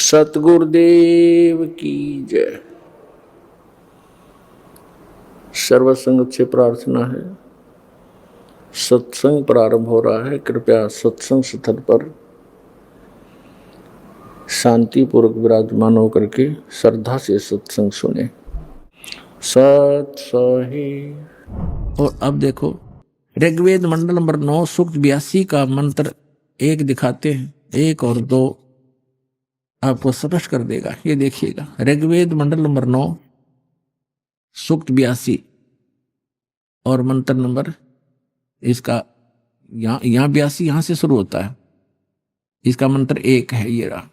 सतगुरुदेव की जय। सर्वसंग से प्रार्थना है, सत्संग प्रारंभ हो रहा है। कृपया सत्संग स्थल पर शांतिपूर्वक विराजमान होकर के श्रद्धा से सत्संग सुने। सत सही। और अब देखो ऋग्वेद मंडल नंबर 9 सूक्त 82 का मंत्र 1 दिखाते हैं, 1 और 2 आपको स्पष्ट कर देगा। ये देखिएगा, ऋग्वेद मंडल नंबर 9 सूक्त 82 और मंत्र नंबर इसका यहाँ 82 यहाँ से शुरू होता है। इसका मंत्र 1 है। ये रहा।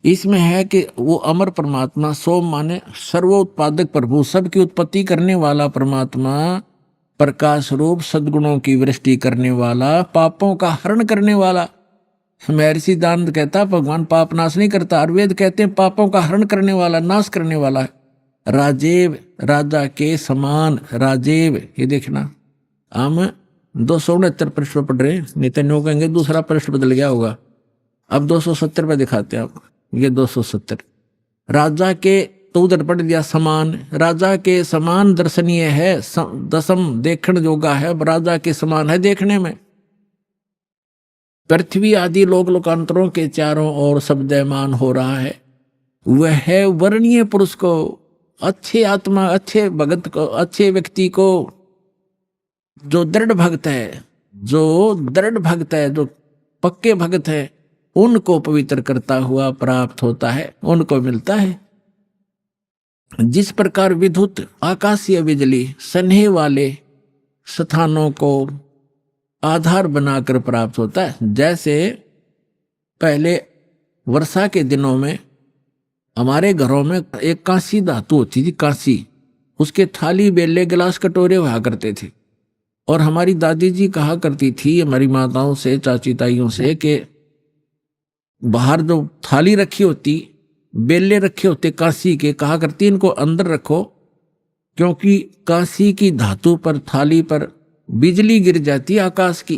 इसमें है कि वो अमर परमात्मा, सोम माने सर्वोत्पादक प्रभु, सबकी उत्पत्ति करने वाला परमात्मा, प्रकाश रूप सद्गुणों की वृष्टि करने वाला, पापों का हरण करने वाला। महर्षि दानंद कहता भगवान पाप नाश नहीं करता, आयुर्वेद कहते हैं पापों का हरण करने वाला, नाश करने वाला है। राजेव, राजा के समान राजेव। ये देखना, हम 269 पृष्ठ पर पढ़ रहे हैं, नितिन योग कहेंगे दूसरा पृष्ठ बदल गया होगा। अब 270 पे दिखाते हैं आपको। ये 270 राजा के, तो उधर पढ़ दिया समान, राजा के समान दर्शनीय है, दसम देखण योगा है, राजा के समान है देखने में। पृथ्वी आदि लोक लोकांतरों के चारों ओर शब्दमान हो रहा है। वह वर्णीय पुरुष को, अच्छे आत्मा, अच्छे भगत को, अच्छे व्यक्ति को, जो दृढ़ भक्त है, जो दृढ़ भक्त है, जो पक्के भक्त है, उनको पवित्र करता हुआ प्राप्त होता है, उनको मिलता है। जिस प्रकार विद्युत आकाशीय बिजली सन्हे वाले स्थानों को आधार बनाकर प्राप्त होता है, जैसे पहले वर्षा के दिनों में हमारे घरों में एक कांसी धातु होती थी, कांसी, उसके थाली बेले गिलास कटोरे हुआ करते थे। और हमारी दादी जी कहा करती थी हमारी माताओं से, चाची ताइयों से, कि बाहर जो थाली रखी होती, बेले रखे होते कांसी के, कहा करती इनको अंदर रखो, क्योंकि कांसी की धातु पर, थाली पर बिजली गिर जाती है आकाश की,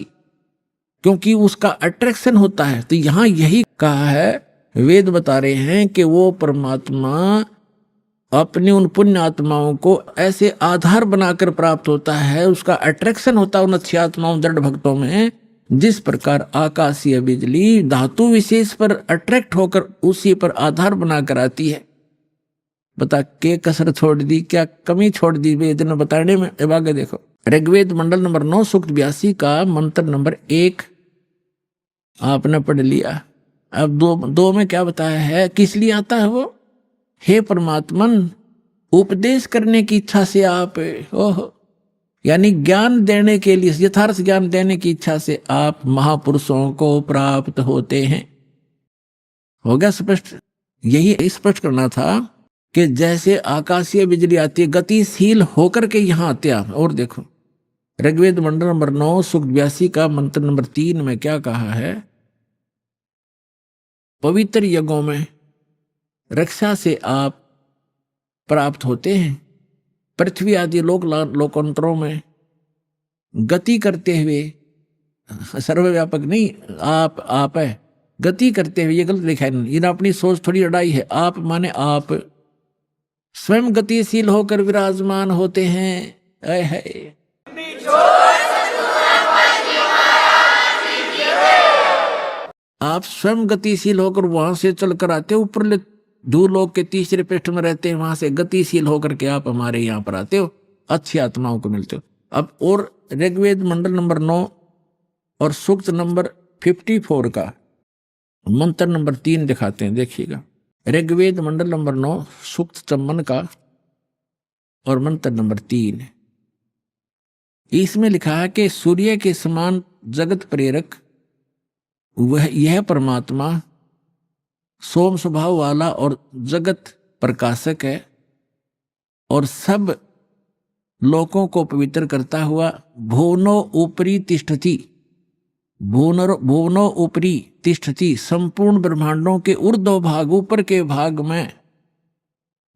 क्योंकि उसका अट्रैक्शन होता है। तो यहां यही कहा है, वेद बता रहे हैं कि वो परमात्मा अपने उन पुण्य आत्माओं को ऐसे आधार बनाकर प्राप्त होता है, उसका अट्रैक्शन होता है उन अच्छी आत्माओं, दृढ़ भक्तों में। जिस प्रकार आकाशीय बिजली धातु विशेष पर अट्रैक्ट होकर उसी पर आधार बनाकर आती है। बता के कसर छोड़ दी, क्या कमी छोड़ दी वेद ने बताने में। अब आगे देखो, ऋग्वेद मंडल नंबर 9 सूक्त 82 का मंत्र नंबर 1 आपने पढ़ लिया। अब दो में क्या बताया है, किस लिए आता है वो। हे परमात्मन, उपदेश करने की इच्छा से आप, ओह, यानी ज्ञान देने के लिए, यथार्थ ज्ञान देने की इच्छा से आप महापुरुषों को प्राप्त होते हैं। हो गया स्पष्ट। यही स्पष्ट करना था कि जैसे आकाशीय बिजली आती है, गतिशील होकर के यहां आते हैं। और देखो ऋग्वेद मंडल नंबर 9 सूक्त 82 का मंत्र नंबर 3 में क्या कहा है, पवित्र यज्ञों में रक्षा से आप प्राप्त होते हैं। पृथ्वी आदि लोकांतरों में गति करते हुए, सर्वव्यापक नहीं, आप है, गति करते हुए, ये गलत लिखा है, इन अपनी सोच थोड़ी अड़ाई है। आप माने आप स्वयं गतिशील होकर विराजमान होते हैं। है आप स्वयं गतिशील होकर वहां से चलकर आते हो, ऊपर धूलोक के तीसरे पृष्ठ में रहते हैं, वहां से गतिशील होकर के आप हमारे यहाँ पर आते हो, अच्छी आत्माओं को मिलते हो। अब और ऋग्वेद मंडल नंबर 9 और सूक्त नंबर 54 का मंत्र नंबर 3 दिखाते हैं, देखिएगा। ऋग्वेद मंडल नंबर 9 सूक्त 54 का और मंत्र नंबर 3, इसमें लिखा है कि सूर्य के समान जगत प्रेरक वह, यह परमात्मा सोम स्वभाव वाला और जगत प्रकाशक है, और सब लोकों को पवित्र करता हुआ भुवनो ऊपरी तिष्ठति, भुवनो ऊपरी तिष्ठति, संपूर्ण ब्रह्मांडों के ऊर्ध्व भाग, ऊपर के भाग में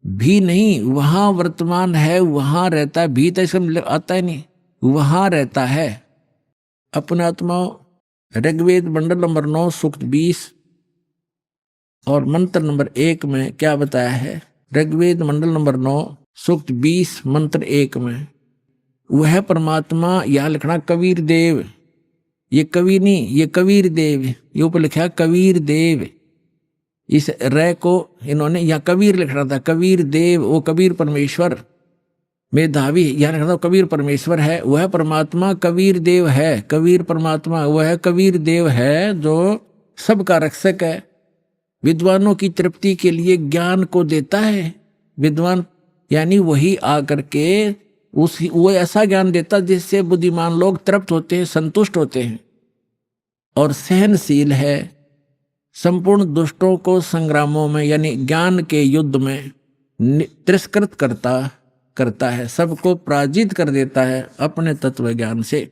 भी नहीं, वहां वर्तमान है, वहां रहता है। भी तो इसमें आता ही नहीं, वहां रहता है अपने आत्मा। ऋग्वेद मंडल नंबर 9 सूक्त 20 और मंत्र नंबर 1 में क्या बताया है? ऋग्वेद मंडल नंबर 9 सूक्त 20 मंत्र 1 में वह परमात्मा, यह लिखना कबीर देव, ये कवि नहीं, ये कबीर देव, ये ऊपर लिखा कबीर देव, इस रे को इन्होंने यहाँ कबीर लिखना था, कबीर देव, वो कबीर परमेश्वर मेधावी, यहाँ लिखना था कबीर परमेश्वर है, वह परमात्मा कबीर देव है, कबीर परमात्मा वह कबीर देव है जो सबका रक्षक है, विद्वानों की तृप्ति के लिए ज्ञान को देता है। विद्वान यानी वही आकर के वो ऐसा ज्ञान देता जिससे बुद्धिमान लोग तृप्त होते हैं, संतुष्ट होते हैं, और सहनशील है, संपूर्ण दुष्टों को संग्रामों में यानी ज्ञान के युद्ध में तिरस्कृत करता है, सबको पराजित कर देता है अपने तत्व ज्ञान से।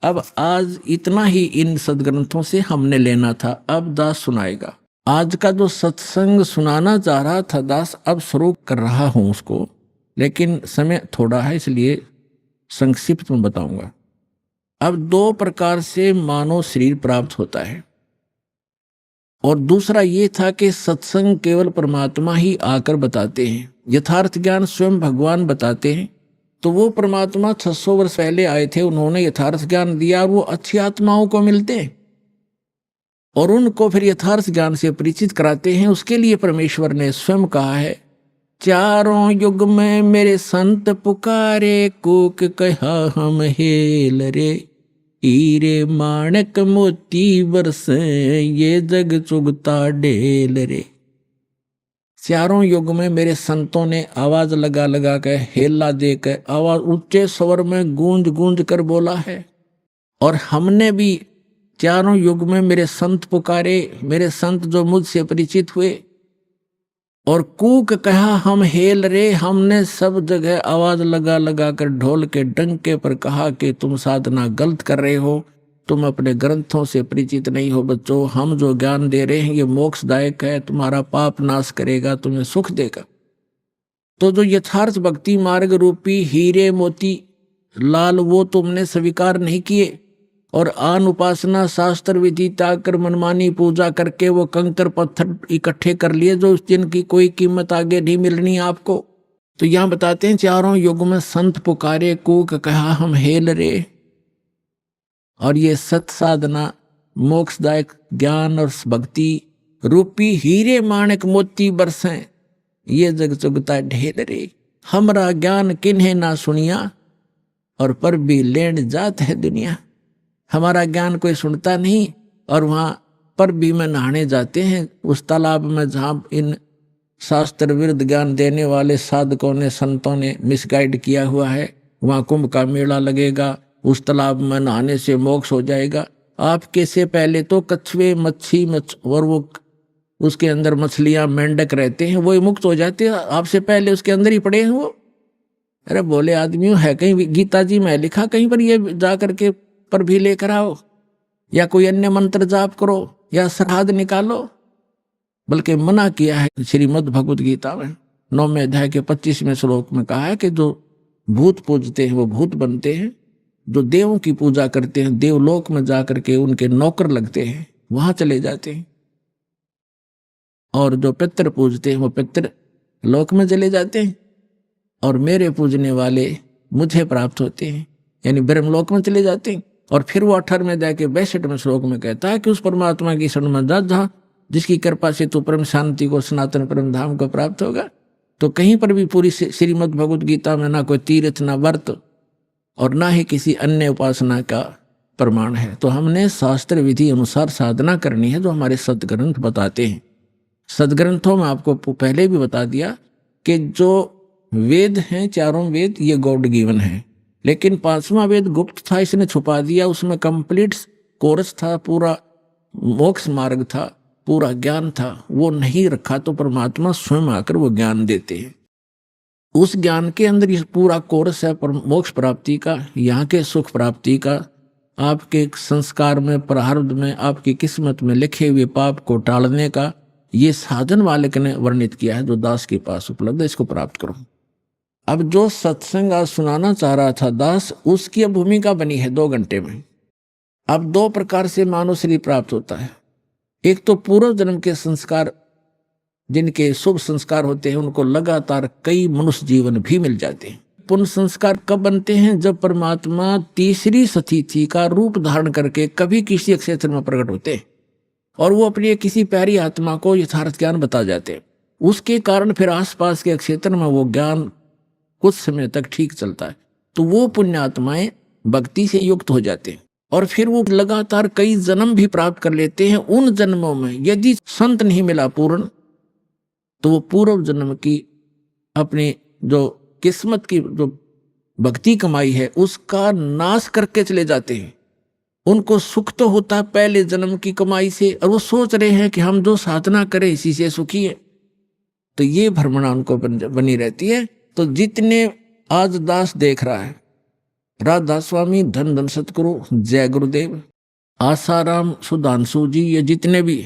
अब आज इतना ही इन सदग्रंथों से हमने लेना था। अब दास सुनाएगा। आज का जो सत्संग सुनाना चाह रहा था दास, अब शुरू कर रहा हूं उसको, लेकिन समय थोड़ा है इसलिए संक्षिप्त में बताऊंगा। अब 2 प्रकार से मानव शरीर प्राप्त होता है, और दूसरा ये था कि सत्संग केवल परमात्मा ही आकर बताते हैं, यथार्थ ज्ञान स्वयं भगवान बताते हैं। तो वो परमात्मा 600 वर्ष पहले आए थे, उन्होंने यथार्थ ज्ञान दिया, और वो अच्छी आत्माओं को मिलते हैं और उनको फिर यथार्थ ज्ञान से परिचित कराते हैं। उसके लिए परमेश्वर ने स्वयं कहा है, चारों युग में मेरे संत पुकारे, कूक कहा हम हेल रे, हीरे माणक मोती बरसे, ये जग चुगता ढेल रे। चारों युग में मेरे संतों ने आवाज लगा लगा कर, हेला देकर, आवाज ऊंचे स्वर में गूंज गूंज कर बोला है, और हमने भी चारों युग में मेरे संत पुकारे, मेरे संत जो मुझसे परिचित हुए, और कूक कहा हम हेल रे, हमने सब जगह आवाज लगा लगा कर ढोल के डंके पर कहा कि तुम साधना गलत कर रहे हो, तुम अपने ग्रंथों से परिचित नहीं हो बच्चों, हम जो ज्ञान दे रहे हैं ये मोक्षदायक है, तुम्हारा पाप नाश करेगा, तुम्हें सुख देगा। तो जो यथार्थ भक्ति मार्ग रूपी हीरे मोती लाल वो तुमने स्वीकार नहीं किए, और आन उपासना शास्त्र विधि त्याग कर मनमानी पूजा करके वो कंकर पत्थर इकट्ठे कर लिए जो जिनकी कोई कीमत आगे नहीं मिलनी आपको। तो यहाँ बताते हैं, चारों युग में संत पुकारे, कूक कहा हम हेल रे, और ये सत साधना मोक्षदायक ज्ञान और भक्ति रूपी हीरे माणक मोती बरसें, ये जग चुगता ढेल रे। हमरा ज्ञान किन्हें ना सुनिया, और पर भी लेन जात है दुनिया। हमारा ज्ञान कोई सुनता नहीं, और वहाँ पर भी में नहाने जाते हैं उस तालाब में जहाँ इन शास्त्र विरुद्ध ज्ञान देने वाले साधकों ने, संतों ने मिसगाइड किया हुआ है। वहाँ कुंभ का मेला लगेगा, उस तालाब में नहाने से मोक्ष हो जाएगा। आपके से पहले तो कछुए मच्छी और वो उसके अंदर मछलियां मेंढक रहते हैं, वो ही मुक्त हो जाते हैं, आपसे पहले उसके अंदर ही पड़े हैं वो। अरे बोले आदमी है, कहीं गीता जी में लिखा कहीं पर ये जा करके पर भी लेकर आओ, या कोई अन्य मंत्र जाप करो, या श्राद्ध निकालो, बल्कि मना किया है। श्रीमद् भगवद गीता में 9वें अध्याय के 25वें श्लोक में कहा है कि जो भूत पूजते हैं वो भूत बनते हैं, जो देवों की पूजा करते हैं देवलोक में जाकर के उनके नौकर लगते हैं, वहां चले जाते हैं, और जो पितर पूजते हैं वो पितर लोक में चले जाते हैं, और मेरे पूजने वाले मुझे प्राप्त होते हैं, यानी ब्रह्मलोक में चले जाते हैं। और फिर वो 18वें अध्याय के 62वें श्लोक में कहता है कि उस परमात्मा की शरण में जा, जहाँ जिसकी कृपा से तू परम शांति को, सनातन परम धाम को प्राप्त होगा। तो कहीं पर भी पूरी श्रीमद् भगवद गीता में ना कोई तीर्थ, ना व्रत, और ना ही किसी अन्य उपासना का प्रमाण है। तो हमने शास्त्र विधि अनुसार साधना करनी है जो हमारे सदग्रंथ बताते हैं। सदग्रंथों में आपको पहले भी बता दिया कि जो वेद हैं, चारों वेद ये गॉड गिवन है, लेकिन 5वां वेद गुप्त था, इसने छुपा दिया। उसमें कंप्लीट कोर्स था, पूरा मोक्ष मार्ग था, पूरा ज्ञान था, वो नहीं रखा। तो परमात्मा स्वयं आकर वो ज्ञान देते हैं। उस ज्ञान के अंदर ये पूरा कोर्स है मोक्ष प्राप्ति का, यहाँ के सुख प्राप्ति का, आपके संस्कार में, प्रारब्ध में, आपकी किस्मत में लिखे हुए पाप को टालने का। ये साधन वालक ने वर्णित किया है जो दास के पास उपलब्ध है, इसको प्राप्त करो। अब जो सत्संग आज सुनाना चाह रहा था दास, उसकी अब भूमिका बनी है 2 घंटे में। अब 2 प्रकार से मानव शरीर प्राप्त होता है। एक तो पूर्व जन्म के संस्कार जिनके शुभ संस्कार होते हैं उनको लगातार कई मनुष्य जीवन भी मिल जाते हैं। पुण्य संस्कार कब बनते हैं? जब परमात्मा तीसरी सतिथि का रूप धारण करके कभी किसी क्षेत्र में प्रकट होते हैं और वो अपनी किसी प्यारी आत्मा को यथार्थ ज्ञान बता जाते हैं। उसके कारण फिर आसपास के क्षेत्र में वो ज्ञान कुछ समय तक ठीक चलता है, तो वो पुण्य आत्माएं भक्ति से युक्त हो जाते हैं और फिर वो लगातार कई जन्म भी प्राप्त कर लेते हैं। उन जन्मों में यदि संत नहीं मिला पूर्ण, तो वो पूर्व जन्म की अपनी जो किस्मत की जो भक्ति कमाई है उसका नाश करके चले जाते हैं। उनको सुख तो होता है पहले जन्म की कमाई से, और वो सोच रहे हैं कि हम जो साधना करें इसी से सुखी है, तो ये भ्रमणा उनको बनी रहती है। तो जितने आज दास देख रहा है, राधा स्वामी, धन धन सतगुरु, जय गुरुदेव, आसाराम, सुधांशु जी, ये जितने भी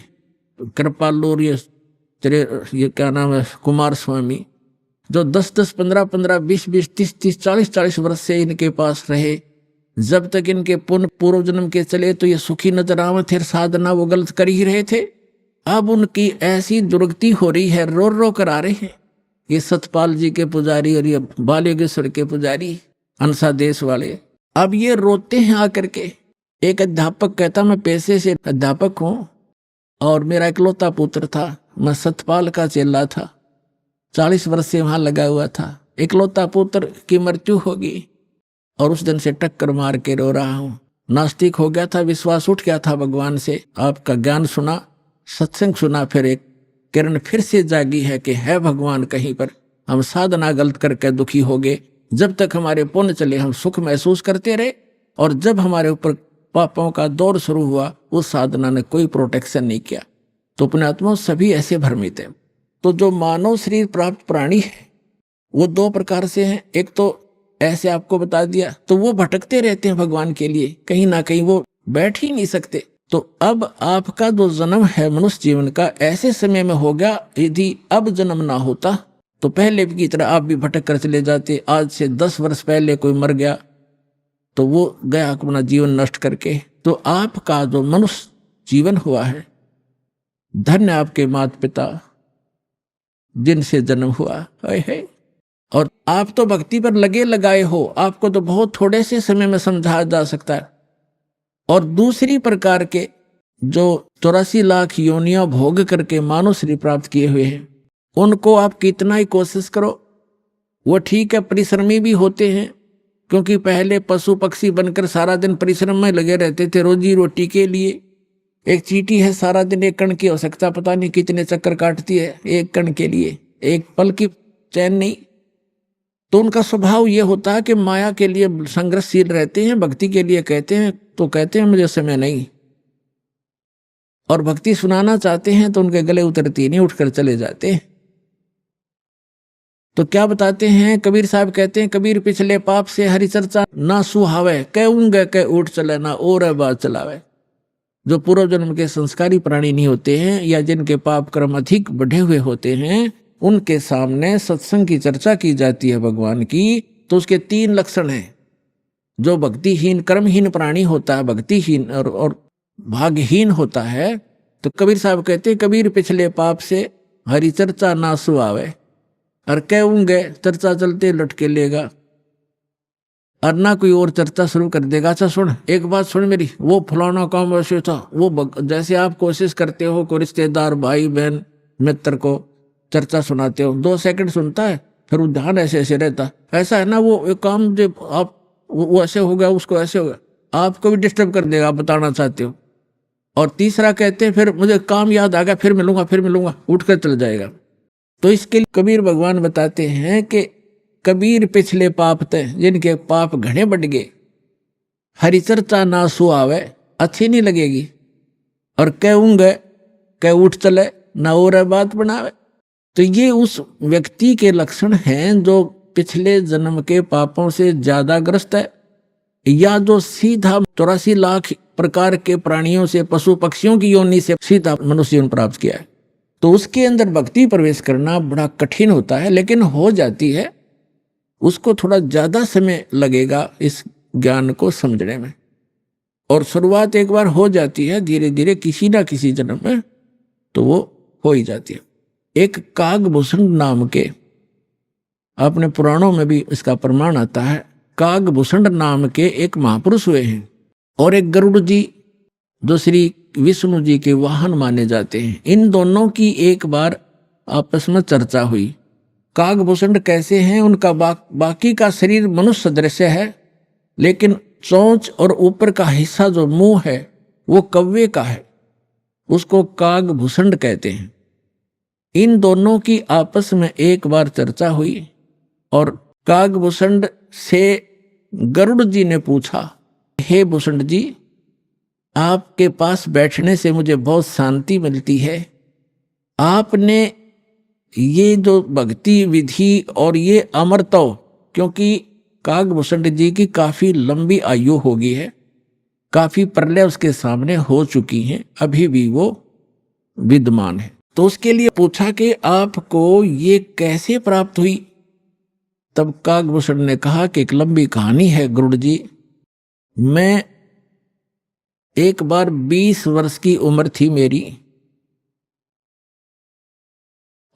कृपालु और ये क्या नाम है, कुमार स्वामी, जो 10-10, 15-15, 20-20, 30-30, 40-40 वर्ष से इनके पास रहे, जब तक इनके पुण्य पूर्व जन्म के चले तो ये सुखी नजर आवे थे, साधना वो गलत कर ही रहे थे। अब उनकी ऐसी दुर्गति हो रही है, रो रो कर आ रहे हैं। ये सतपाल जी के पुजारी और ये बालयोगेश्वर के पुजारी, अंसा देश वाले, अब ये रोते हैं आकर के। एक अध्यापक कहता, मैं पैसे से अध्यापक हूं और मेरा इकलौता पुत्र था, मैं सतपाल का चेला था, 40 वर्ष से वहां लगा हुआ था, इकलौता पुत्र की मृत्यु होगी और उस दिन से टक्कर मार के रो रहा हूं। नास्तिक हो गया था, विश्वास उठ गया था भगवान से, आपका ज्ञान सुना, सत्संग सुना, फिर एक किरण फिर से जागी है कि है भगवान कहीं पर। हम साधना गलत करके दुखी हो गए। जब तक हमारे पुण्य चले हम सुख महसूस करते रहे, और जब हमारे ऊपर पापों का दौर शुरू हुआ उस साधना ने कोई प्रोटेक्शन नहीं किया। तो पुण्यात्मा सभी ऐसे भ्रमित हैं। तो जो मानव शरीर प्राप्त प्राणी है वो दो प्रकार से हैं। एक तो ऐसे आपको बता दिया, तो वो भटकते रहते हैं भगवान के लिए, कहीं ना कहीं वो बैठ ही नहीं सकते। तो अब आपका जो जन्म है मनुष्य जीवन का ऐसे समय में हो गया, यदि अब जन्म ना होता तो पहले की तरह आप भी भटक कर चले जाते। आज से 10 वर्ष पहले कोई मर गया तो वो गया अपना जीवन नष्ट करके। तो आपका जो मनुष्य जीवन हुआ है, धन्य आपके माता पिता जिनसे जन्म हुआ है। और आप तो भक्ति पर लगे लगाए हो, आपको तो बहुत थोड़े से समय में समझाया जा सकता है। और दूसरी प्रकार के जो 84 लाख योनियां भोग करके मानव शरीर प्राप्त किए हुए हैं, उनको आप कितना ही कोशिश करो, वो ठीक है परिश्रमी भी होते हैं, क्योंकि पहले पशु पक्षी बनकर सारा दिन परिश्रम में लगे रहते थे रोजी रोटी के लिए। एक चींटी है सारा दिन एक कण की आवश्यकता पता नहीं कितने चक्कर काटती है एक कण के लिए, एक पल की चैन नहीं। तो उनका स्वभाव ये होता है कि माया के लिए संघर्षशील रहते हैं, भक्ति के लिए कहते हैं तो कहते हैं मुझे समय नहीं, और भक्ति सुनाना चाहते हैं तो उनके गले उतरती नहीं, उठकर चले जाते हैं। तो क्या बताते हैं कबीर साहब, कहते हैं कबीर पिछले पाप से हरि चर्चा ना सुहावे, कहूंगे कह उठ चले ना और बात चलावे। जो पूर्व जन्म के संस्कारी प्राणी नहीं होते हैं या जिनके पाप कर्म अधिक बढ़े हुए होते हैं, उनके सामने सत्संग की चर्चा की जाती है भगवान की, तो उसके 3 लक्षण हैं। जो भक्तिहीन कर्महीन प्राणी होता है, भक्तिहीन और भाग्यहीन होता है, तो कबीर साहब कहते हैं कबीर पिछले पाप से हरि चर्चा ना सुहावे, और कहूंगे चर्चा चलते लटके लेगा, और ना कोई और चर्चा शुरू कर देगा। अच्छा सुन, एक बात सुन मेरी, वो फलाना काम वैसे था, वो जैसे आप कोशिश करते हो को रिश्तेदार भाई बहन मित्र को चर्चा सुनाते हो, 2 सेकंड सुनता है फिर वो ध्यान ऐसे ऐसे रहता, ऐसा है ना वो एक काम जो आप वो ऐसे हो गया उसको ऐसे हो गया, आपको भी डिस्टर्ब कर देगा, आप बताना चाहते हो। और तीसरा कहते हैं फिर मुझे काम याद आ गया, फिर मिलूंगा, उठ कर चल जाएगा। तो इसके लिए कबीर भगवान बताते हैं कि कबीर पिछले पाप थे जिनके पाप घने बढ़ गए, हरि चर्चा ना सुहावे, अच्छी नहीं लगेगी, और कहूंगे कह उठ चले ना और बात बनावे। तो ये उस व्यक्ति के लक्षण हैं जो पिछले जन्म के पापों से ज्यादा ग्रस्त है, या जो सीधा 84 लाख प्रकार के प्राणियों से, पशु पक्षियों की योनि से सीधा मनुष्य जीवन प्राप्त किया है। तो उसके अंदर भक्ति प्रवेश करना बड़ा कठिन होता है, लेकिन हो जाती है। उसको थोड़ा ज्यादा समय लगेगा इस ज्ञान को समझने में, और शुरुआत एक बार हो जाती है, धीरे धीरे किसी ना किसी जन्म में तो वो हो ही जाती है। एक कागभूषण नाम के, अपने पुराणों में भी इसका प्रमाण आता है, कागभूषण नाम के एक महापुरुष हुए हैं और एक गरुड़ जी जो श्री विष्णु जी के वाहन माने जाते हैं। इन दोनों की एक बार आपस में चर्चा हुई। कागभूषण कैसे हैं, उनका बाकी का शरीर मनुष्य सदृश है, लेकिन चोंच और ऊपर का हिस्सा जो मुंह है वो कौवे का है, उसको कागभूषण कहते हैं। इन दोनों की आपस में एक बार चर्चा हुई और कागभूषण से गरुड़ जी ने पूछा, हे भूषण जी, आपके पास बैठने से मुझे बहुत शांति मिलती है। आपने ये जो भक्ति विधि और ये अमरत्व, क्योंकि कागभूषण जी की काफी लंबी आयु हो गई है, काफी प्रलय उसके सामने हो चुकी हैं, अभी भी वो विद्यमान है। तो उसके लिए पूछा कि आपको ये कैसे प्राप्त हुई। तब कागभूषण ने कहा कि एक लंबी कहानी है गुरुड़ जी। मैं एक बार 20 वर्ष की उम्र थी मेरी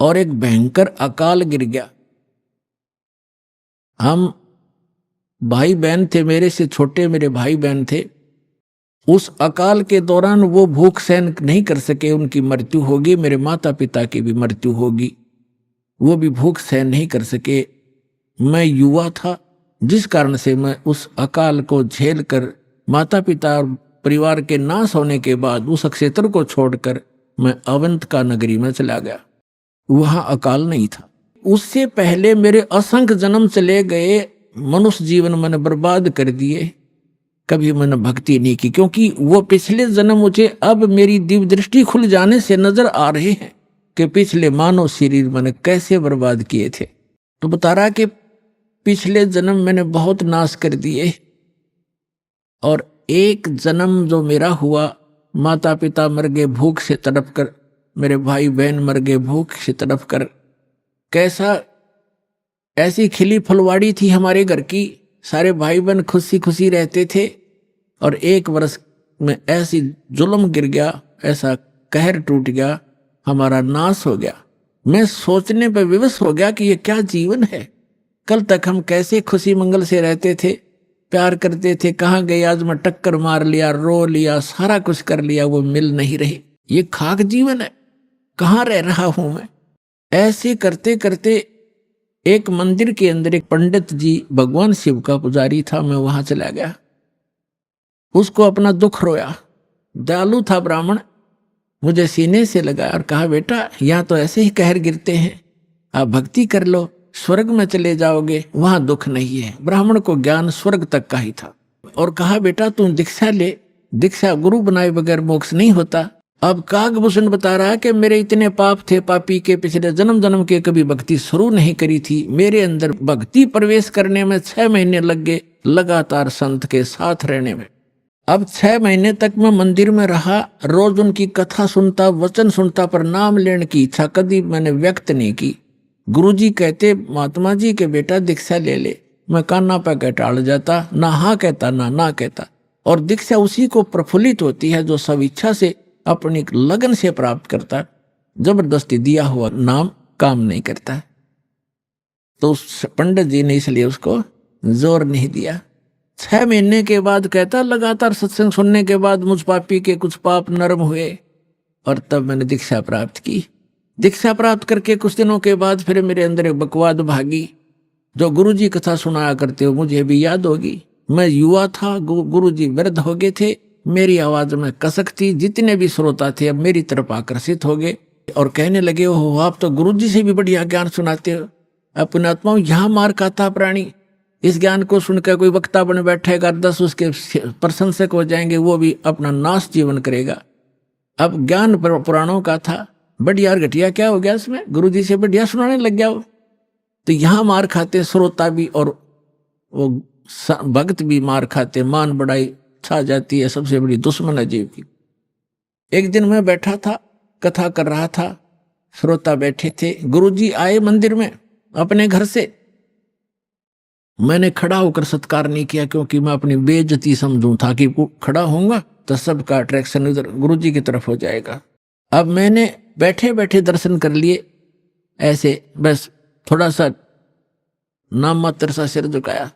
और एक भयंकर अकाल गिर गया। हम भाई बहन थे, मेरे से छोटे मेरे भाई बहन थे। उस अकाल के दौरान वो भूख सहन नहीं कर सके, उनकी मृत्यु होगी। मेरे माता पिता की भी मृत्यु होगी, वो भी भूख सहन नहीं कर सके। मैं युवा था, जिस कारण से मैं उस अकाल को झेल कर माता पिता और परिवार के नाश होने के बाद उस क्षेत्र को छोड़कर मैं अवंतिका नगरी में चला गया। वहां अकाल नहीं था। उससे पहले मेरे असंख्य जन्म चले गए, मनुष्य जीवन मैंने बर्बाद कर दिए, कभी मैंने भक्ति नहीं की, क्योंकि वो पिछले जन्म मुझे अब मेरी दिव्य दृष्टि खुल जाने से नजर आ रहे हैं कि पिछले मानव शरीर मैंने कैसे बर्बाद किए थे। तो बता रहा कि पिछले जन्म मैंने बहुत नाश कर दिए और एक जन्म जो मेरा हुआ, माता पिता मर गए भूख से तड़प कर, मेरे भाई बहन मर गए भूख से तड़प कर। कैसा ऐसी खिली फुलवाड़ी थी हमारे घर की, सारे भाई बहन खुशी खुशी रहते थे और एक वर्ष में ऐसी जुल्म गिर गया, ऐसा कहर टूट गया, हमारा नाश हो गया। मैं सोचने पर विवश हो गया कि ये क्या जीवन है। कल तक हम कैसे खुशी मंगल से रहते थे, प्यार करते थे, कहाँ गए आज मैं टक्कर मार लिया, रो लिया, सारा कुछ कर लिया, वो मिल नहीं रही। ये खाक जीवन है, कहाँ रह रहा हूं मैं। ऐसे करते करते एक मंदिर के अंदर एक पंडित जी भगवान शिव का पुजारी था, मैं वहां चला गया, उसको अपना दुख रोया। दयालु था ब्राह्मण, मुझे सीने से लगाया और कहा, बेटा यहाँ तो ऐसे ही कहर गिरते हैं, आप भक्ति कर लो, स्वर्ग में चले जाओगे, वहां दुख नहीं है। ब्राह्मण को ज्ञान स्वर्ग तक का ही था और कहा, बेटा तुम दीक्षा ले, दीक्षा गुरु बनाए बगैर मोक्ष नहीं होता। अब कागभूषण बता रहा है कि मेरे इतने पाप थे, पापी के पिछले जन्म जन्म के कभी भक्ति शुरू नहीं करी थी। मेरे अंदर भक्ति प्रवेश करने में 6 महीने लग गए, लगातार संत के साथ रहने में। अब 6 महीने तक मैं मंदिर में रहा, रोज उनकी कथा सुनता, वचन सुनता, पर नाम लेने की इच्छा कभी मैंने व्यक्त नहीं की। गुरुजी कहते, महात्मा जी के बेटा दीक्षा ले ले। मैं कान्ना पे कह टाल जाता, ना हाँ कहता ना कहता। और दीक्षा उसी को प्रफुल्लित होती है जो सब इच्छा से अपनी लगन से प्राप्त करता। जबरदस्ती दिया हुआ नाम काम नहीं करता। तो उस पंडित जी ने इसलिए उसको जोर नहीं दिया। 6 महीने के बाद कहता, लगातार सत्संग सुनने के बाद मुझ पापी के कुछ पाप नरम हुए और तब मैंने दीक्षा प्राप्त की। दीक्षा प्राप्त करके कुछ दिनों के बाद फिर मेरे अंदर एक बकवाद भागी, जो गुरुजी कथा सुनाया करते हो मुझे भी याद होगी। मैं युवा था, गुरुजी वृद्ध हो गए थे, मेरी आवाज में कसक थी। जितने भी श्रोता थे अब मेरी तरफ आकर्षित हो गए और कहने लगे, हो आप तो गुरुजी से भी बढ़िया ज्ञान सुनाते हो। अपने आत्माओं यहाँ मार खाता प्राणी, इस ज्ञान को सुनकर कोई वक्ता बन बैठेगा, 10 उसके प्रशंसक हो जाएंगे, वो भी अपना नाश जीवन करेगा। अब ज्ञान पुराणों का था, बढ़िया और घटिया क्या हो गया इसमें, गुरुजी से बढ़िया सुनाने लग गया वो। तो यहाँ मार खाते श्रोता भी और वो भक्त भी मार खाते, मान बढ़ाई छा जाती है, सबसे बड़ी दुश्मन है जीव की। एक दिन मैं बैठा था, कथा कर रहा था, श्रोता बैठे थे, गुरुजी आए मंदिर में अपने घर से। मैंने खड़ा होकर सत्कार नहीं किया, क्योंकि मैं अपनी बेइज्जती समझूं था कि खड़ा होऊंगा तो सबका अट्रैक्शन उधर गुरुजी की तरफ हो जाएगा। अब मैंने बैठे बैठे दर्शन कर लिए, ऐसे बस थोड़ा सा नाम मात्र सा सिर झुकाया,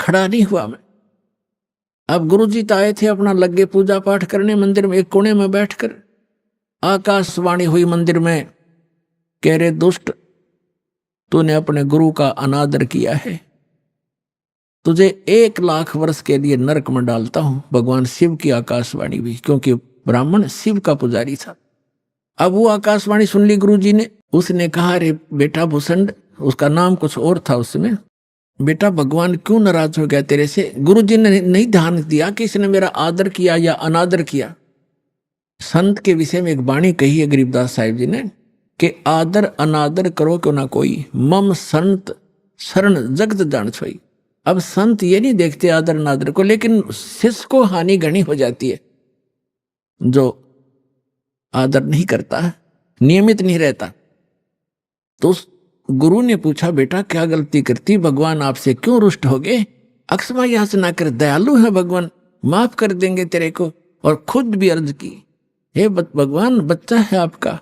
खड़ा नहीं हुआ मैं। अब गुरुजी तो आए थे अपना लगे पूजा पाठ करने मंदिर में, एक कोने में बैठकर आकाशवाणी हुई मंदिर में, कह रहे दुष्ट तूने अपने गुरु का अनादर किया है, तुझे 1,00,000 वर्ष के लिए नरक में डालता हूं। भगवान शिव की आकाशवाणी हुई, क्योंकि ब्राह्मण शिव का पुजारी था। अब वो आकाशवाणी सुन ली गुरुजी ने। उसने कहा, रे बेटा भूषण, उसका नाम कुछ और था उसमें, बेटा भगवान क्यों नाराज हो गया तेरे से? गुरुजी ने नहीं ध्यान दिया कि इसने मेरा आदर किया या अनादर किया। संत के विषय में एक वाणी कही है गरीबदास साहिब जी ने कि आदर अनादर करो क्यों ना कोई, मम संत शरण जगत जान छोई। अब संत ये नहीं देखते आदर अनादर को, लेकिन शिष्य को हानि घनी हो जाती है जो आदर नहीं करता, नियमित नहीं रहता। तो गुरु ने पूछा, बेटा क्या गलती करती, भगवान आपसे क्यों रुष्ट हो गए? अक्षमा याचना कर, दयालु है भगवान, माफ कर देंगे तेरे को। और खुद भी अर्ज की, हे भगवान बच्चा है आपका,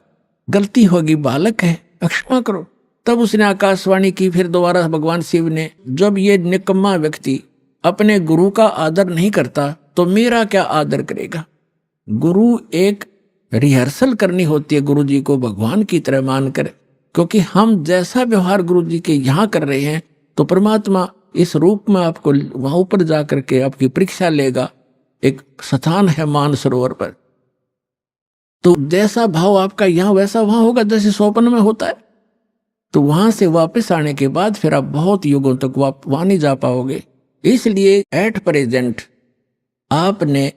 गलती होगी, बालक है, अक्षमा करो। तब उसने आकाशवाणी की फिर दोबारा भगवान शिव ने, जब ये निकम्मा व्यक्ति अपने गुरु का आदर नहीं करता तो मेरा क्या आदर करेगा? गुरु एक रिहर्सल करनी होती है गुरु जी को भगवान की तरह मानकर, क्योंकि हम जैसा व्यवहार गुरु जी के यहाँ कर रहे हैं तो परमात्मा इस रूप में आपको वहां ऊपर जाकर के आपकी परीक्षा लेगा। एक स्थान है मानसरोवर पर, तो जैसा भाव आपका यहाँ वैसा वहां होगा, जैसे स्वप्न में होता है। तो वहां से वापस आने के बाद फिर आप बहुत युगों तक वहां नहीं जा पाओगे। इसलिए एट प्रेजेंट आपने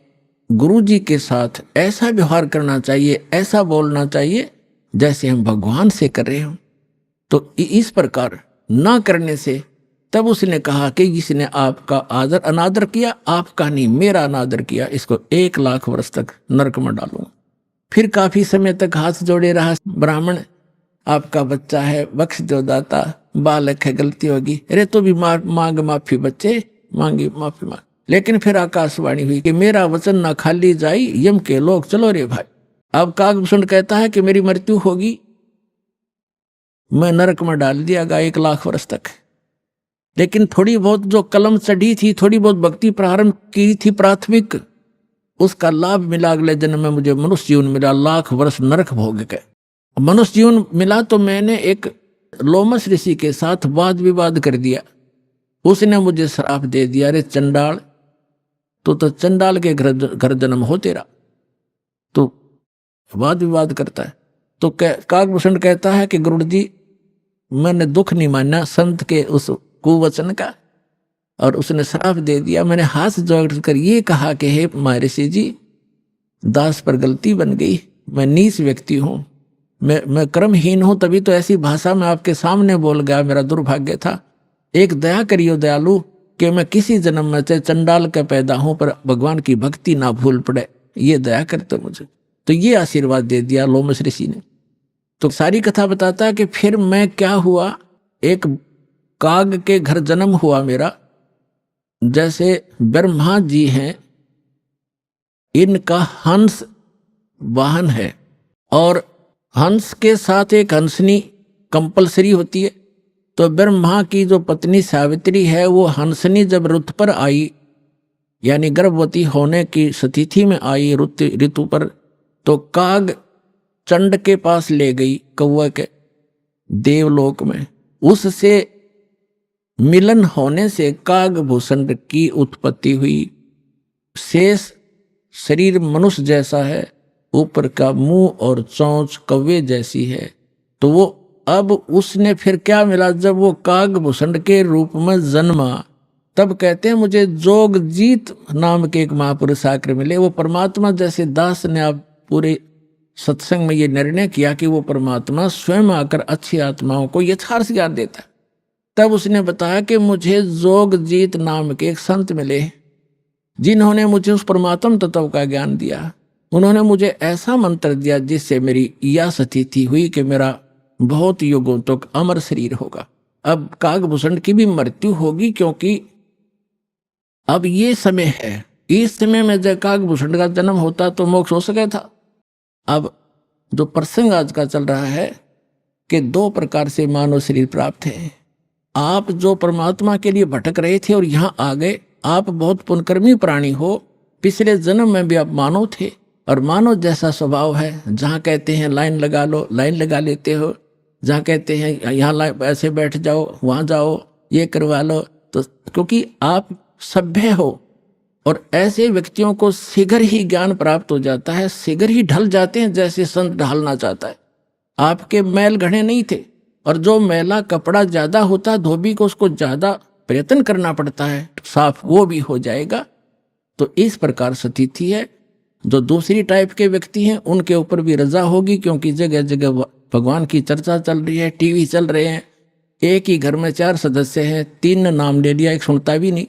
गुरु जी के साथ ऐसा व्यवहार करना चाहिए, ऐसा बोलना चाहिए जैसे हम भगवान से कर रहे हो। तो इस प्रकार ना करने से तब उसने कहा कि जिसने आपका आदर अनादर किया, आपका नहीं मेरा अनादर किया, इसको 1,00,000 वर्ष तक नरक में डालूंगा। फिर काफी समय तक हाथ जोड़े रहा ब्राह्मण, आपका बच्चा है, बख्श दो दाता, बालक है, गलती होगी, अरे तो भी मांग माफी, बच्चे मांगी माफी मांग। लेकिन फिर आकाशवाणी हुई कि मेरा वचन ना खाली जाई, यम के लोग चलो रे भाई। अब कागभूषण कहता है कि मेरी मृत्यु होगी, मैं नरक में डाल दिया गया 1,00,000 वर्ष तक। लेकिन थोड़ी बहुत जो कलम चढ़ी थी, थोड़ी बहुत भक्ति प्रारंभ की थी प्राथमिक, उसका लाभ मिला। अगले जन्म में मुझे मनुष्य जीवन मिला, 1,00,000 वर्ष नरक भोग गए। मनुष्य जीवन मिला तो मैंने एक लोमस ऋषि के साथ वाद विवाद कर दिया। उसने मुझे श्राप दे दिया, अरे चंडाल, तो चंडाल के घर जन्म हो तेरा, तो वाद विवाद करता है। तो कागभूषण कहता है कि गुरु जी मैंने दुख नहीं माना संत के उस कुवचन का, और उसने श्राप दे दिया। मैंने हाथ जोड़कर ये कहा कि हे महर्षि जी, दास पर गलती बन गई, मैं नीच व्यक्ति हूँ, मैं कर्महीन हूँ, तभी तो ऐसी भाषा में आपके सामने बोल गया, मेरा दुर्भाग्य था। एक दया करियो दयालु कि मैं किसी जन्म में चाहे चंडाल का पैदा हूं पर भगवान की भक्ति ना भूल पड़े, ये दया करते मुझे। तो ये आशीर्वाद दे दिया लोमस ऋषि ने। तो सारी कथा बताता है कि फिर मैं क्या हुआ, एक काग के घर जन्म हुआ मेरा। जैसे ब्रह्मा जी हैं, इनका हंस वाहन है, और हंस के साथ एक हंसनी कंपलसरी होती है। तो ब्रह्मा की जो पत्नी सावित्री है, वो हंसनी जब रुत पर आई, यानी गर्भवती होने की स्थिति में आई ऋतु पर, तो काग चंड के पास ले गई, कौवा के देवलोक में। उससे मिलन होने से कागभूषण की उत्पत्ति हुई। शेष शरीर मनुष्य जैसा है, ऊपर का मुंह और चोंच कौवे जैसी है। तो वो अब उसने फिर क्या मिला, जब वो कागभूषण के रूप में जन्मा, तब कहते हैं मुझे जोगजीत नाम के एक महापुरुष आकर मिले। वो परमात्मा जैसे दास ने आप पूरे सत्संग में ये निर्णय किया कि वो परमात्मा स्वयं आकर अच्छी आत्माओं को यथार्थ ज्ञान देता है। तब उसने बताया कि मुझे जोगजीत नाम के एक संत मिले, जिन्होंने मुझे उस परमात्म तत्व का ज्ञान दिया। उन्होंने मुझे ऐसा मंत्र दिया जिससे मेरी यह स्थिति हुई कि मेरा बहुत युगों तक अमर शरीर होगा। अब कागभूषण की भी मृत्यु होगी, क्योंकि अब ये समय है, इस समय में जब कागभूषण का जन्म होता तो मोक्ष हो सके था। अब जो प्रसंग आज का चल रहा है कि दो प्रकार से मानव शरीर प्राप्त है। आप जो परमात्मा के लिए भटक रहे थे और यहाँ आ गए, आप बहुत पुण्यकर्मी प्राणी हो। पिछले जन्म में भी आप मानव थे और मानव जैसा स्वभाव है। जहाँ कहते हैं लाइन लगा लो, लाइन लगा लेते हो। जहाँ कहते हैं यहाँ ऐसे बैठ जाओ, वहाँ जाओ, ये करवा लो। तो क्योंकि आप सभ्य हो और ऐसे व्यक्तियों को शीघ्र ही ज्ञान प्राप्त हो जाता है, शीघ्र ही ढल जाते हैं जैसे संत ढालना चाहता है। आपके मैल घड़े नहीं थे, और जो मैला कपड़ा ज्यादा होता धोबी को उसको ज्यादा प्रयत्न करना पड़ता है, साफ वो भी हो जाएगा। तो इस प्रकार स्थिति है। जो दूसरी टाइप के व्यक्ति हैं उनके ऊपर भी रजा होगी, क्योंकि जगह जगह भगवान की चर्चा चल रही है, टीवी चल रहे हैं। एक ही घर में 4 सदस्य हैं, 3 ने नाम ले लिया, एक सुनता भी नहीं।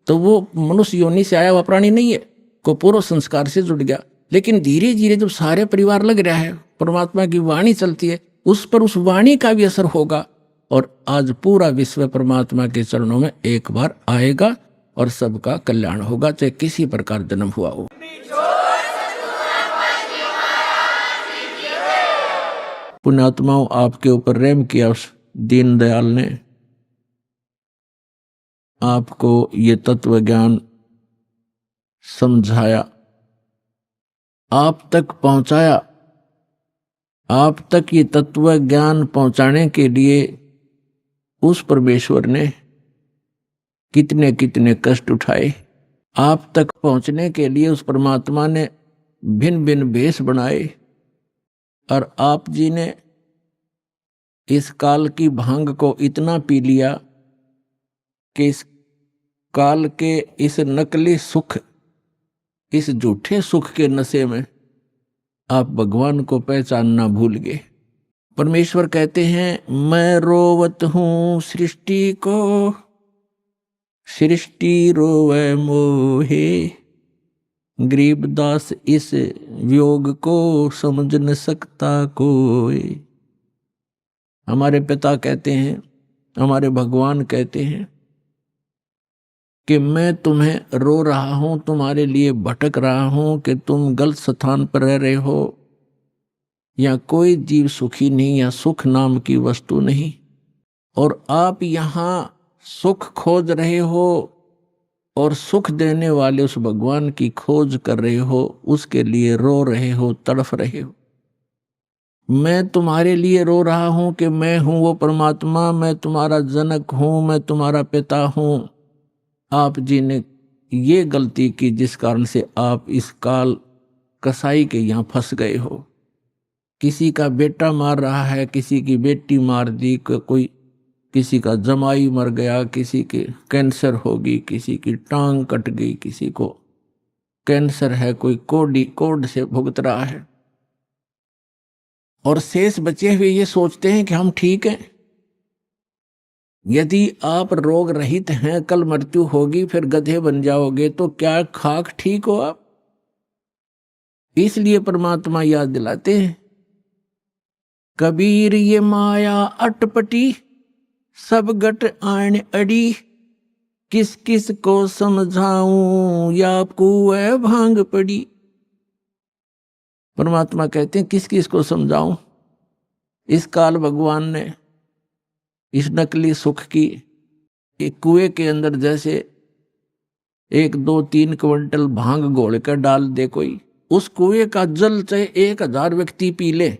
तो वो मनुष्य योनि से आया हुआ प्राणी नहीं है, को पूर्व संस्कार से जुड़ गया। लेकिन धीरे धीरे जब सारे परिवार लग रहा है, परमात्मा की वाणी चलती है, उस पर उस वाणी का भी असर होगा। और आज पूरा विश्व परमात्मा के चरणों में एक बार आएगा और सबका कल्याण होगा, चाहे किसी प्रकार जन्म हुआ हो। पुण्यात्माओं, आपके ऊपर रहम किया उस दीनदयाल ने, आपको ये तत्व ज्ञान समझाया, आप तक पहुंचाया। आप तक ये तत्व ज्ञान पहुंचाने के लिए उस परमेश्वर ने कितने कितने कष्ट उठाए। आप तक पहुंचने के लिए उस परमात्मा ने भिन्न भिन्न भेष बनाए। और आप जी ने इस काल की भांग को इतना पी लिया कि इस काल के इस नकली सुख, इस झूठे सुख के नशे में आप भगवान को पहचानना भूल गए। परमेश्वर कहते हैं, मैं रोवत हूं सृष्टि को, सृष्टि रोवे मोहे, गरीबदास इस वियोग को समझ न सकता कोई। हमारे पिता कहते हैं, हमारे भगवान कहते हैं कि मैं तुम्हें रो रहा हूं, तुम्हारे लिए भटक रहा हूं कि तुम गलत स्थान पर रह रहे हो। या कोई जीव सुखी नहीं, या सुख नाम की वस्तु नहीं, और आप यहां सुख खोज रहे हो और सुख देने वाले उस भगवान की खोज कर रहे हो, उसके लिए रो रहे हो, तड़फ रहे हो। मैं तुम्हारे लिए रो रहा हूं कि मैं हूं वो परमात्मा, मैं तुम्हारा जनक हूं, मैं तुम्हारा पिता हूं। आप जी ने ये गलती की जिस कारण से आप इस काल कसाई के यहां फंस गए हो। किसी का बेटा मार रहा है, किसी की बेटी मार दी, कोई किसी का जमाई मर गया, किसी के कैंसर होगी, किसी की टांग कट गई, किसी को कैंसर है, कोई कोड से भुगत रहा है। और शेष बचे हुए ये सोचते हैं कि हम ठीक हैं। यदि आप रोग रहित हैं, कल मृत्यु होगी, फिर गधे बन जाओगे, तो क्या खाक ठीक हो आप? इसलिए परमात्मा याद दिलाते हैं, कबीर ये माया अटपटी, सब गट आन अड़ी, किस किस को समझाऊं या कुएं भांग पड़ी। परमात्मा कहते हैं, किस किस को समझाऊं। इस काल भगवान ने इस नकली सुख की एक कुएं के अंदर जैसे 1, 2, 3 क्विंटल भांग घोल कर डाल दे कोई, उस कुएं का जल चाहे 1000 व्यक्ति पी ले,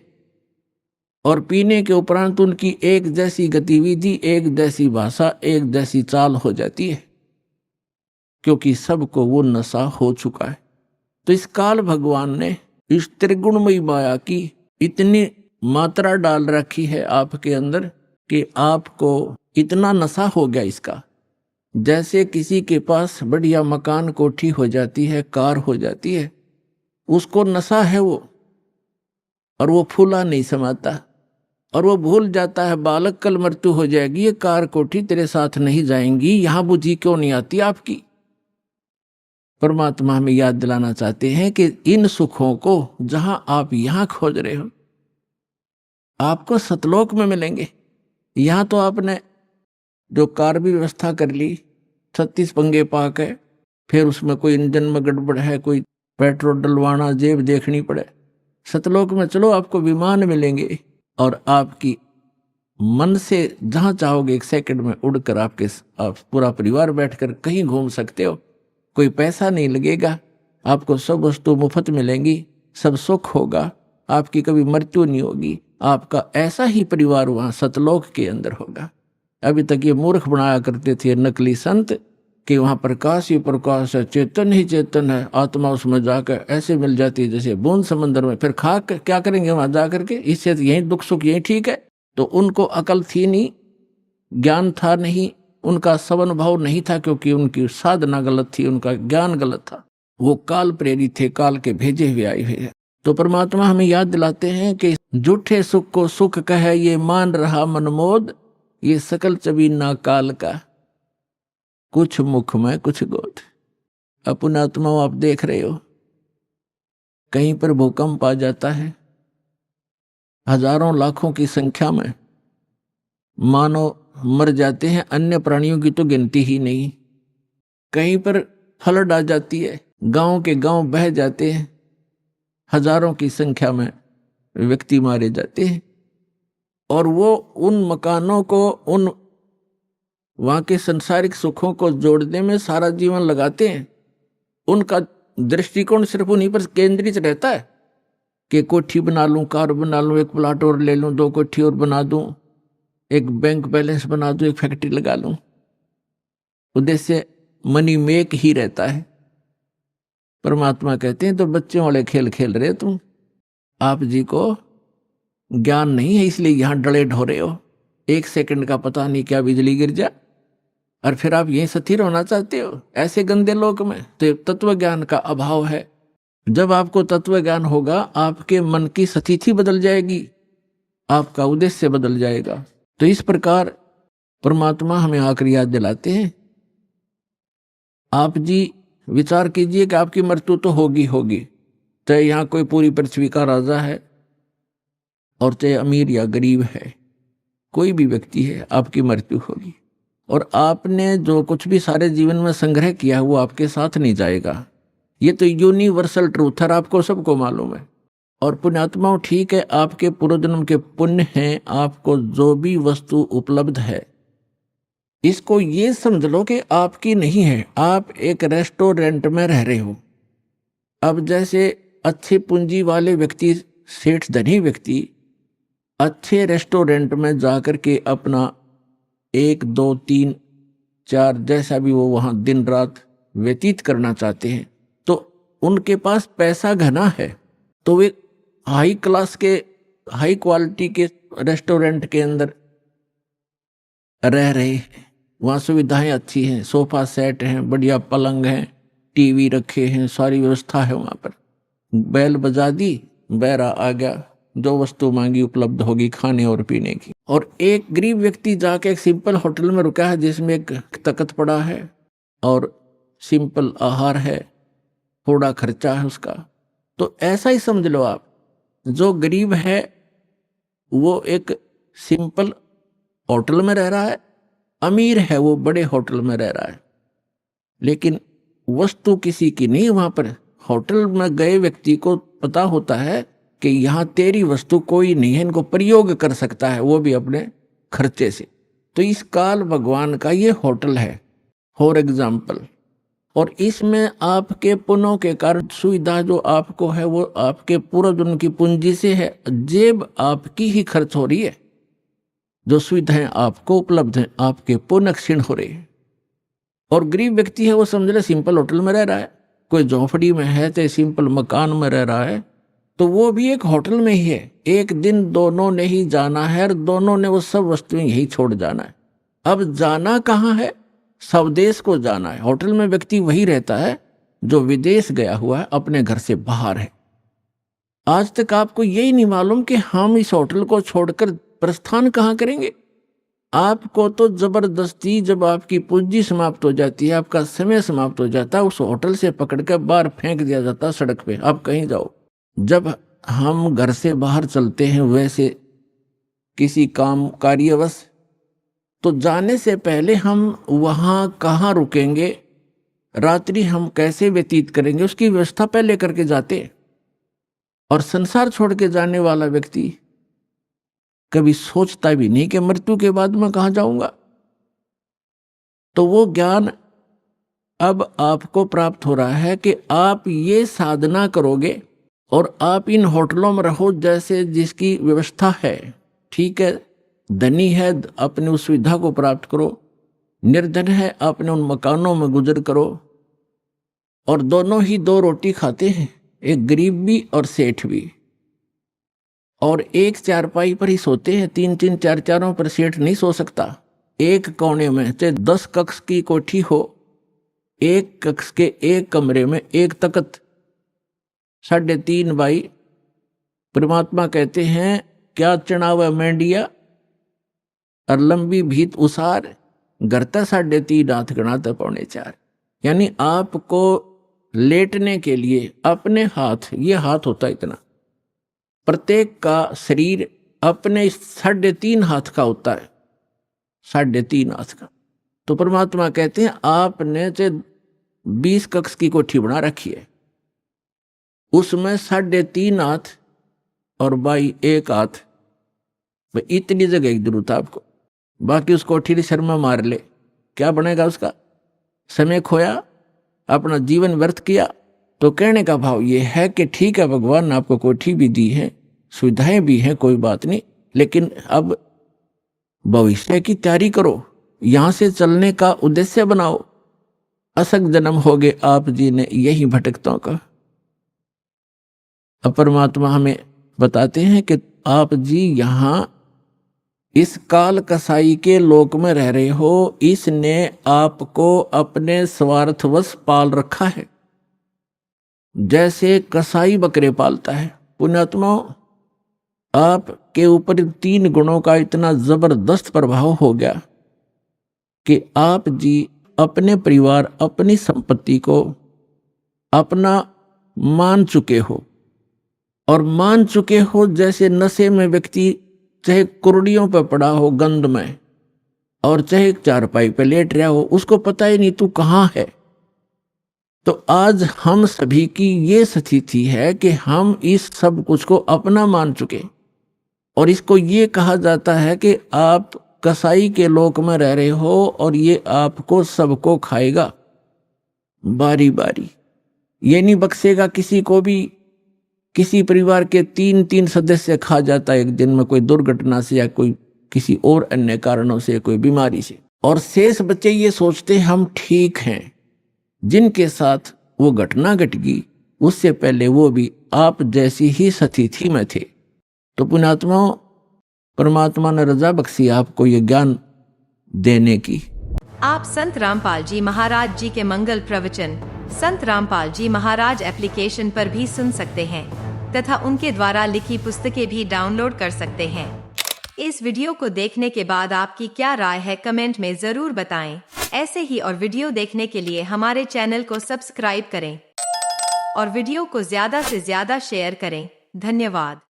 और पीने के उपरांत उनकी एक जैसी गतिविधि, एक जैसी भाषा, एक जैसी चाल हो जाती है, क्योंकि सबको वो नशा हो चुका है। तो इस काल भगवान ने इस त्रिगुणमयी माया की इतनी मात्रा डाल रखी है आपके अंदर कि आपको इतना नशा हो गया इसका। जैसे किसी के पास बढ़िया मकान, कोठी हो जाती है, कार हो जाती है, उसको नशा है वो, और वो फूला नहीं समाता, और वो भूल जाता है बालक कल मृत्यु हो जाएगी, ये कार कोठी तेरे साथ नहीं जाएंगी, यहां बुद्धि क्यों नहीं आती आपकी। परमात्मा हमें याद दिलाना चाहते हैं कि इन सुखों को जहां आप यहां खोज रहे हो, आपको सतलोक में मिलेंगे। यहां तो आपने जो कार भी व्यवस्था कर ली, 36 पंगे पाक है, फिर उसमें कोई इंजन में गड़बड़ है, कोई पेट्रोल डलवाना, जेब देखनी पड़े। सतलोक में चलो आपको विमान मिलेंगे और आपकी मन से जहां चाहोगे 1 सेकंड में उड़कर आप पूरा परिवार बैठकर कहीं घूम सकते हो। कोई पैसा नहीं लगेगा, आपको सब वस्तु मुफ्त मिलेंगी, सब सुख होगा, आपकी कभी मृत्यु नहीं होगी। आपका ऐसा ही परिवार वहां सतलोक के अंदर होगा। अभी तक ये मूर्ख बनाया करते थे नकली संत कि वहां प्रकाश ही प्रकाश है, चेतन ही चेतन है, आत्मा उसमें जाकर ऐसे मिल जाती है जैसे बूंद समंदर में। फिर खा क्या करेंगे वहां जा करके, इससे यही दुख सुख यही ठीक है। तो उनको अकल थी नहीं, ज्ञान था नहीं, उनका सवन भाव नहीं था, क्योंकि उनकी साधना गलत थी, उनका ज्ञान गलत था। वो काल प्रेरित थे, काल के भेजे हुए आए हुए। तो परमात्मा हमें याद दिलाते हैं कि झूठे सुख को सुख कहे ये मान रहा मनमोद, ये सकल चबीना काल का, कुछ मुख में कुछ गोद। अपना आत्मा आप देख रहे हो, कहीं पर भूकंप आ जाता है, हजारों लाखों की संख्या में मानव मर जाते हैं, अन्य प्राणियों की तो गिनती ही नहीं। कहीं पर फ्लड आ जाती है, गांव के गांव बह जाते हैं, हजारों की संख्या में व्यक्ति मारे जाते हैं। और वो उन मकानों को, उन वहां के संसारिक सुखों को जोड़ने में सारा जीवन लगाते हैं। उनका दृष्टिकोण सिर्फ उन्हीं पर केंद्रित रहता है कि कोठी बना लूं, कार बना लूं, एक प्लाट और ले लूं, 2 कोठी और बना दूं, एक बैंक बैलेंस बना दूं, एक फैक्ट्री लगा लूं। उद्देश्य मनी मेक ही रहता है। परमात्मा कहते हैं तो बच्चों वाले खेल खेल रहे तुम, आप जी को ज्ञान नहीं है, इसलिए यहां डले ढोरे हो। 1 सेकंड का पता नहीं क्या बिजली गिर जा और फिर आप यहीं स्थिर होना चाहते हो ऐसे गंदे लोक में। तो तत्व ज्ञान का अभाव है। जब आपको तत्व ज्ञान होगा, आपके मन की स्थिति बदल जाएगी, आपका उद्देश्य बदल जाएगा। तो इस प्रकार परमात्मा हमें आकर याद दिलाते हैं, आप जी विचार कीजिए कि आपकी मृत्यु तो होगी होगी, चाहे यहां कोई पूरी पृथ्वी का राजा है और चाहे अमीर या गरीब है, कोई भी व्यक्ति है, आपकी मृत्यु होगी। और आपने जो कुछ भी सारे जीवन में संग्रह किया वो आपके साथ नहीं जाएगा। ये तो यूनिवर्सल ट्रूथ है, आपको सबको मालूम है। और पुण्यात्माओं, ठीक है, आपके पूर्व जन्म के पुण्य हैं, आपको जो भी वस्तु उपलब्ध है इसको ये समझ लो कि आपकी नहीं है। आप एक रेस्टोरेंट में रह रहे हो। अब जैसे अच्छे पूंजी वाले व्यक्ति, सेठ धनी व्यक्ति अच्छे रेस्टोरेंट में जाकर के अपना 1 2 3 4 जैसा भी वो वहां दिन रात व्यतीत करना चाहते हैं, तो उनके पास पैसा घना है, तो वे हाई क्लास के, हाई क्वालिटी के रेस्टोरेंट के अंदर रह रहे हैं। वहाँ सुविधाएं अच्छी हैं, सोफा सेट हैं, बढ़िया पलंग हैं, टीवी रखे हैं, सारी व्यवस्था है वहाँ पर। बैल बजा दी, बैरा आ गया, जो वस्तु मांगी उपलब्ध होगी खाने और पीने की। और एक गरीब व्यक्ति जाके एक सिंपल होटल में रुका है जिसमें एक तख्त पड़ा है और सिंपल आहार है, थोड़ा खर्चा है उसका। तो ऐसा ही समझ लो आप, जो गरीब है वो एक सिंपल होटल में रह रहा है, अमीर है वो बड़े होटल में रह रहा है, लेकिन वस्तु किसी की नहीं। वहां पर होटल में गए व्यक्ति को पता होता है कि यहाँ तेरी वस्तु कोई नहीं है, इनको प्रयोग कर सकता है, वो भी अपने खर्चे से। तो इस काल भगवान का ये होटल है फॉर एग्जाम्पल। और इसमें आपके पुण्यों के कारण सुविधा जो आपको है वो आपके पूर्व जन्म की पूंजी से है, जेब आपकी ही खर्च हो रही है। जो सुविधाएं आपको उपलब्ध हैं आपके पुण्य क्षीण हो रहे हैं। और गरीब व्यक्ति है वो समझ ले सिंपल होटल में रह रहा है, कोई झोंपड़ी में है तो सिंपल मकान में रह रहा है, तो वो भी एक होटल में ही है। एक दिन दोनों ने ही जाना है और दोनों ने वो सब वस्तुएं यही छोड़ जाना है। अब जाना कहाँ है? स्वदेश को जाना है। होटल में व्यक्ति वही रहता है जो विदेश गया हुआ है, अपने घर से बाहर है। आज तक आपको यही नहीं मालूम कि हम इस होटल को छोड़कर प्रस्थान कहाँ करेंगे। आपको तो जबरदस्ती जब आपकी पूंजी समाप्त हो जाती है, आपका समय समाप्त हो जाता है, उस होटल से पकड़कर बाहर फेंक दिया जाता है सड़क पे, आप कहीं जाओ। जब हम घर से बाहर चलते हैं वैसे किसी काम कार्यवश, तो जाने से पहले हम वहां कहाँ रुकेंगे, रात्रि हम कैसे व्यतीत करेंगे, उसकी व्यवस्था पहले करके जाते हैं। और संसार छोड़ के जाने वाला व्यक्ति कभी सोचता भी नहीं कि मृत्यु के बाद मैं कहाँ जाऊंगा। तो वो ज्ञान अब आपको प्राप्त हो रहा है कि आप ये साधना करोगे और आप इन होटलों में रहो जैसे जिसकी व्यवस्था है, ठीक है, धनी है अपनी उस सुविधा को प्राप्त करो, निर्धन है अपने उन मकानों में गुजर करो, और दोनों ही दो रोटी खाते हैं, एक गरीब भी और सेठ भी, और एक चारपाई पर ही सोते हैं, 3-3 4-4 पर सेठ नहीं सो सकता। एक कोने में चाहे 10 कक्ष की कोठी हो, एक कक्ष के एक कमरे में एक तख्त, 3.5 बाई। परमात्मा कहते हैं क्या चढ़ावा मेंढिया और लंबी भीत उसार, घरता 3.5 हाथ गणाता 4.25। यानी आपको लेटने के लिए अपने हाथ, ये हाथ होता है इतना, प्रत्येक का शरीर अपने 3.5 हाथ का होता है, 3.5 हाथ का। तो परमात्मा कहते हैं आपने 20 कक्ष की कोठी बना रखी है, उसमें 3.5 हाथ और बाई 1 हाथ, इतनी जगह की जरूरत है आपको। बाकी उस कोठी शर्मा मार ले, क्या बनेगा उसका? समय खोया, अपना जीवन व्यर्थ किया। तो कहने का भाव ये है कि ठीक है, भगवान ने आपको कोठी भी दी है, सुविधाएं भी हैं, कोई बात नहीं, लेकिन अब भविष्य की तैयारी करो, यहां से चलने का उद्देश्य बनाओ। असंग जन्म हो गए आप जी ने यही भटकतों का। अब परमात्मा हमें बताते हैं कि आप जी यहां इस काल कसाई के लोक में रह रहे हो, इसने आपको अपने स्वार्थवश पाल रखा है, जैसे कसाई बकरे पालता है। पुण्यात्मा, आपके ऊपर 3 गुणों का इतना जबरदस्त प्रभाव हो गया कि आप जी अपने परिवार, अपनी संपत्ति को अपना मान चुके हो, और मान चुके हो जैसे नशे में व्यक्ति चाहे कुर्डियों पर पड़ा हो गंध में, और चाहे चारपाई पे लेट रहा हो, उसको पता ही नहीं तू कहाँ है। तो आज हम सभी की ये स्थिति है कि हम इस सब कुछ को अपना मान चुके, और इसको ये कहा जाता है कि आप कसाई के लोक में रह रहे हो और ये आपको सबको खाएगा बारी बारी, ये नहीं बख्शेगा किसी को भी। किसी परिवार के 3-3 सदस्य खा जाता है एक दिन में, कोई दुर्घटना से या कोई किसी और अन्य कारणों से, कोई बीमारी से, और शेष बच्चे ये सोचते हम ठीक हैं। जिनके साथ वो घटना घट गई उससे पहले वो भी आप जैसी ही स्थिति में थे। तो पुण्यात्माओं, परमात्मा ने रजा बख्शी आपको ये ज्ञान देने की। आप संत रामपाल जी महाराज जी के मंगल प्रवचन संत रामपाल जी महाराज एप्लीकेशन पर भी सुन सकते हैं तथा उनके द्वारा लिखी पुस्तकें भी डाउनलोड कर सकते हैं। इस वीडियो को देखने के बाद आपकी क्या राय है कमेंट में जरूर बताएं। ऐसे ही और वीडियो देखने के लिए हमारे चैनल को सब्सक्राइब करें और वीडियो को ज्यादा से ज्यादा शेयर करें। धन्यवाद।